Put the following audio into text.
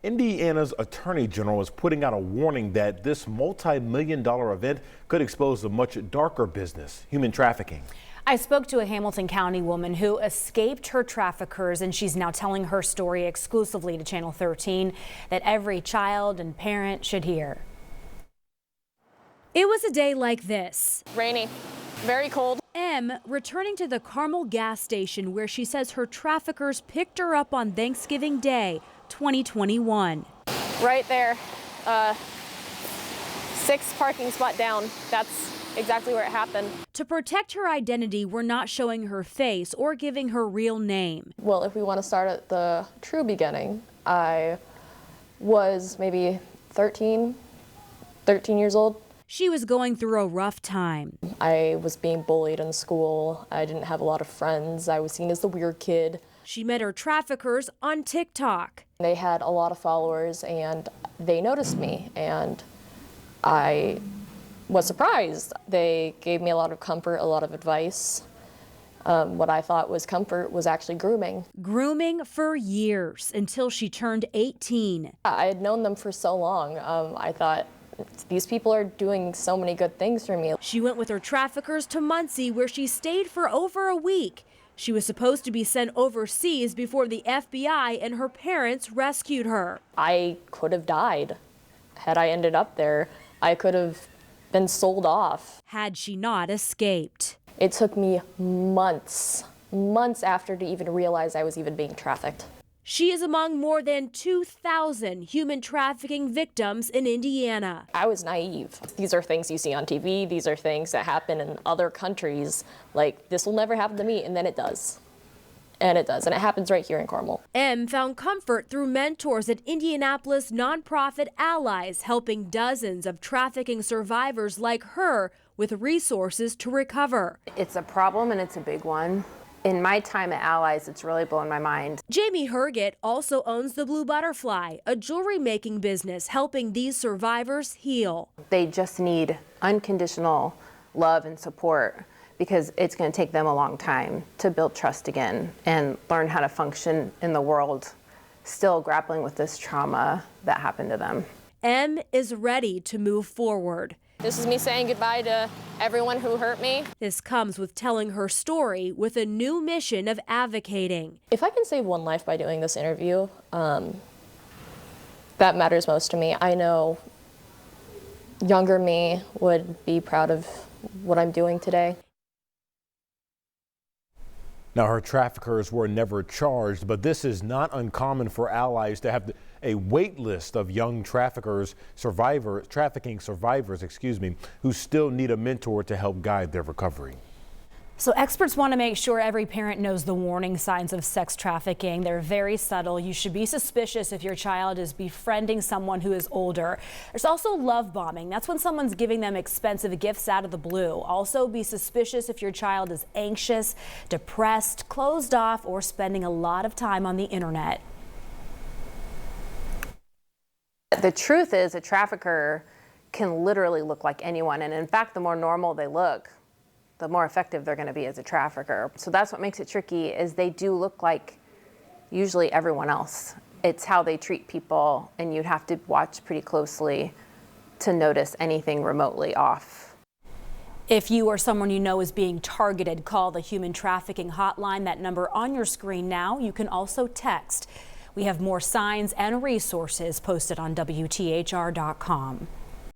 Indiana's Attorney General is putting out a warning that this multi-million-dollar event could expose a much darker business, human trafficking. I spoke to a Hamilton County woman who escaped her traffickers, and she's now telling her story exclusively to Channel 13 that every child and parent should hear. It was a day like this. Rainy, very cold. M returning to the Carmel gas station where she says her traffickers picked her up on Thanksgiving Day, 2021. Right there, 6 parking spot down. That's exactly where it happened. To protect her identity, we're not showing her face or giving her real name. Well, if we want to start at the true beginning, I was maybe 13 years old. She was going through a rough time. I was being bullied in school. I didn't have a lot of friends. I was seen as the weird kid. She met her traffickers on TikTok. They had a lot of followers and they noticed me, and I was surprised. They gave me a lot of comfort, a lot of advice. What I thought was comfort was actually grooming. Grooming for years until she turned 18. I had known them for so long. I thought, these people are doing so many good things for me. She went with her traffickers to Muncie, where she stayed for over a week. She was supposed to be sent overseas before the FBI and her parents rescued her. I could have died. Had I ended up there, I could have been sold off. Had she not escaped. It took me months after to even realize I was even being trafficked. She is among more than 2,000 human trafficking victims in Indiana. I was naive. These are things you see on TV. These are things that happen in other countries. Like, this will never happen to me, and then it does. And it does, and it happens right here in Carmel. M found comfort through mentors at Indianapolis nonprofit Allies, helping dozens of trafficking survivors like her with resources to recover. It's a problem, and it's a big one. In my time at Allies, it's really blown my mind. Jamie Herget also owns the Blue Butterfly, a jewelry making business helping these survivors heal. They just need unconditional love and support, because it's going to take them a long time to build trust again and learn how to function in the world, still grappling with this trauma that happened to them. M is ready to move forward. This is me saying goodbye to everyone who hurt me. This comes with telling her story with a new mission of advocating. If I can save one life by doing this interview, that matters most to me. I know younger me would be proud of what I'm doing today. Now, her traffickers were never charged, but this is not uncommon for Allies to have a wait list of young trafficking survivors, who still need a mentor to help guide their recovery. So experts want to make sure every parent knows the warning signs of sex trafficking. They're very subtle. You should be suspicious if your child is befriending someone who is older. There's also love bombing. That's when someone's giving them expensive gifts out of the blue. Also be suspicious if your child is anxious, depressed, closed off, or spending a lot of time on the internet. The truth is, a trafficker can literally look like anyone, and in fact, the more normal they look, the more effective they're going to be as a trafficker. So that's what makes it tricky, is they do look like usually everyone else. It's how they treat people, and you'd have to watch pretty closely to notice anything remotely off. If you or someone you know is being targeted, call the human trafficking hotline. That number on your screen now. You can also text. We have more signs and resources posted on WTHR.com.